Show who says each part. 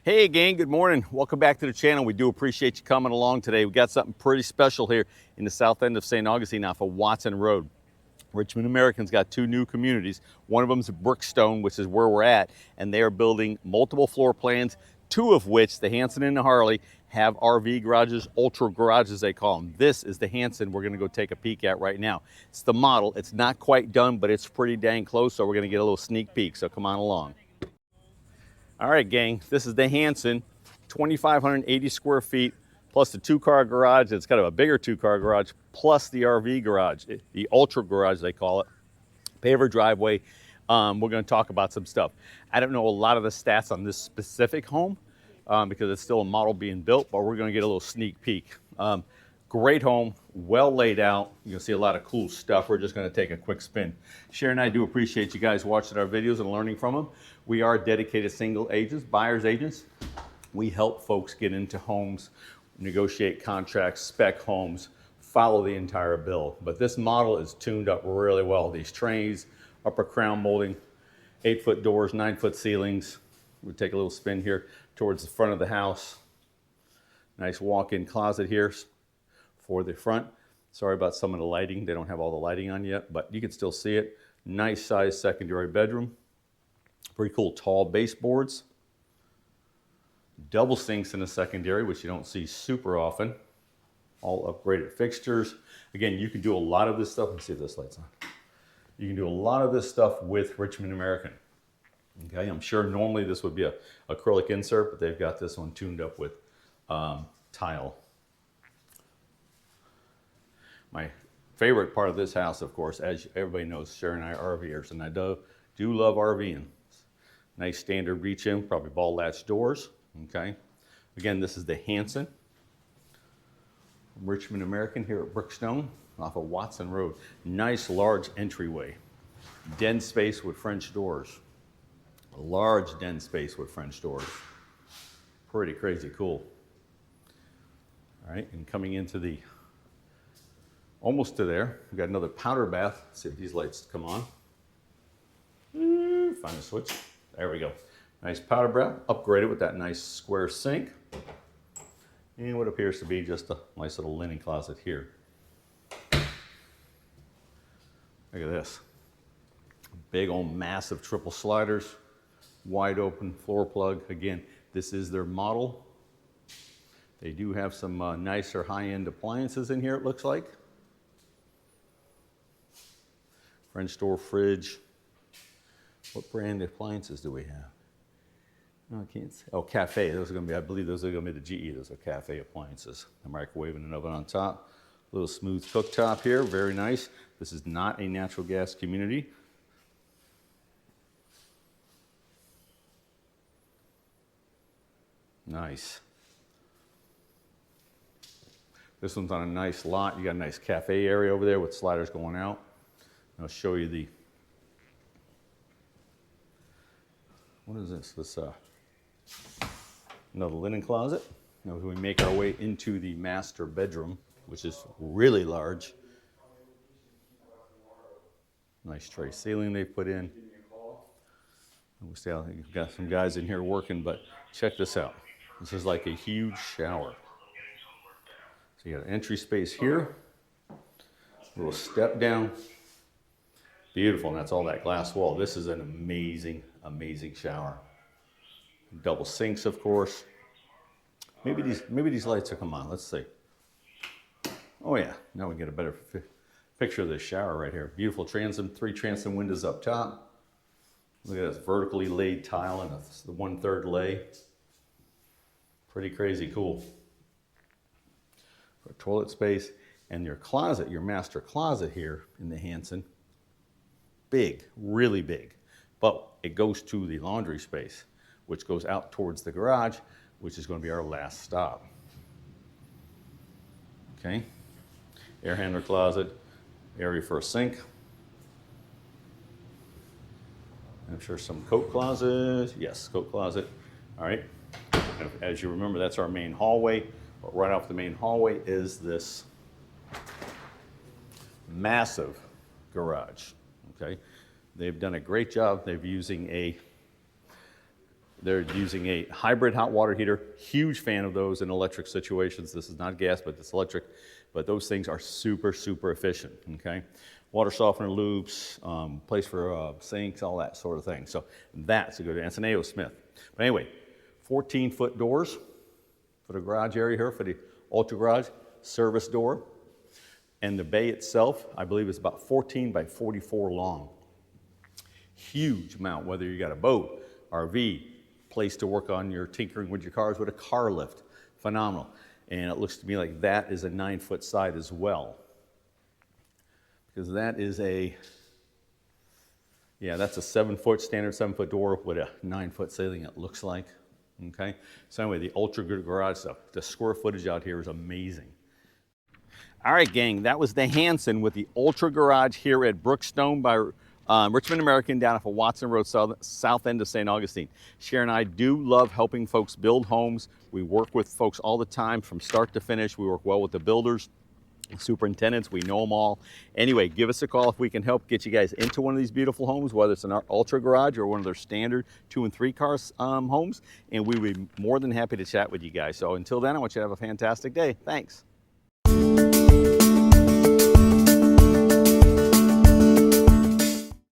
Speaker 1: Hey gang, good morning. Welcome back to the channel. We do appreciate you coming along today. We got something pretty special here in the south end of St. Augustine off of Watson Road. Richmond American's got two new communities. One of them is Brookestone, which is where we're at, and they are building multiple floor plans, two of which, the Hanson and the Harley, have RV garages, ultra garages they call them. This is the Hanson we're gonna go take a peek at right now. It's the model. It's not quite done, but it's pretty dang close, so we're gonna get a little sneak peek, so come on along. All right, gang, this is the Hanson, 2,580 square feet, plus the two-car garage. It's kind of a bigger two-car garage, plus the RV garage, the ultra garage they call it. Paver driveway. We're going to talk about some stuff. I don't know a lot of the stats on this specific home because it's still a model being built, but we're going to get a little sneak peek. Great home, well laid out. You'll see a lot of cool stuff. We're just going to take a quick spin. Sharon and I do appreciate you guys watching our videos and learning from them. We are dedicated single agents, buyer's agents. We help folks get into homes, negotiate contracts, spec homes, follow the entire bill. But this model is tuned up really well. These trays, upper crown molding, 8-foot doors, 9-foot ceilings. We'll take a little spin here towards the front of the house. Nice walk-in closet here for the front. Sorry about some of the lighting. They don't have all the lighting on yet, but you can still see it. Nice size secondary bedroom. Pretty cool tall baseboards. Double sinks in the secondary, which you don't see super often. All upgraded fixtures. Again, you can do a lot of this stuff. Let's see if this light's on. You can do a lot of this stuff with Richmond American. Okay, I'm sure normally this would be a acrylic insert, but they've got this one tuned up with tile. My favorite part of this house, of course, as everybody knows, Sharon and I are RVers, and I do love RVing. Nice standard reach-in, probably ball latch doors. Okay. Again, this is the Hanson, Richmond American here at Brookestone off of Watson Road. Nice large entryway. Den space with French doors. A large den space with French doors. Pretty crazy cool. All right, and coming into the almost to there, we've got another powder bath. Let's see if these lights come on. Find a switch. There we go. Nice powder bath, upgraded with that nice square sink. And what appears to be just a nice little linen closet here. Look at this. Big old massive triple sliders, wide open floor plug. Again, this is their model. They do have some nicer high-end appliances in here, it looks like. French door fridge. What brand appliances do we have? No, I can't see. Oh, Cafe. Those are going to be, I believe those are going to be the GE. Those are Cafe appliances. A microwave and an oven on top. A little smooth cooktop here. Very nice. This is not a natural gas community. Nice. This one's on a nice lot. You got a nice cafe area over there with sliders going out. I'll show you the, what is this? This another linen closet. Now we make our way into the master bedroom, which is really large. Nice tray ceiling they put in. We'll see how you've got some guys in here working, but check this out. This is like a huge shower. So you got an entry space here, a little step down. Beautiful, and that's all that glass wall. This is an amazing, amazing shower. Double sinks, of course. Maybe these lights will come on. Let's see. Oh yeah, now we get a better picture of this shower right here. Beautiful transom, 3 transom windows up top. Look at this vertically laid tile and the 1/3 lay. Pretty crazy cool. For toilet space and your closet, your master closet here in the Hanson. Big, really big, but it goes to the laundry space, which goes out towards the garage, which is going to be our last stop. Okay, air handler closet, area for a sink. I'm sure some coat closet. Yes, coat closet. All right. As you remember, that's our main hallway. But right off the main hallway is this massive garage. Okay, they've done a great job. They're using a They're using a hybrid hot water heater. Huge fan of those in electric situations. This is not gas, but it's electric. But those things are super, super efficient, okay? Water softener loops, place for sinks, all that sort of thing. So that's a good, and it's an A.O. Smith. But anyway, 14-foot doors for the garage area here, for the ultra garage, service door. And the bay itself, I believe, is about 14 by 44 long. Huge amount, whether you got a boat, RV, place to work on your tinkering with your cars with a car lift. Phenomenal. And it looks to me like that is a 9-foot side as well. Because that is a, yeah, that's a 7-foot, standard 7-foot door with a 9-foot ceiling, it looks like. Okay? So anyway, the ultra good garage stuff. The square footage out here is amazing. All right, gang, that was the Hanson with the ultra garage here at Brookestone by Richmond American down off of Watson Road, south end of St. Augustine. Sharon and I do love helping folks build homes. We work with folks all the time from start to finish. We work well with the builders, superintendents, we know them all. Anyway, give us a call if we can help get you guys into one of these beautiful homes, whether it's an ultra garage or one of their standard 2 and 3 car homes, and we would be more than happy to chat with you guys. So until then, I want you to have a fantastic day. Thanks.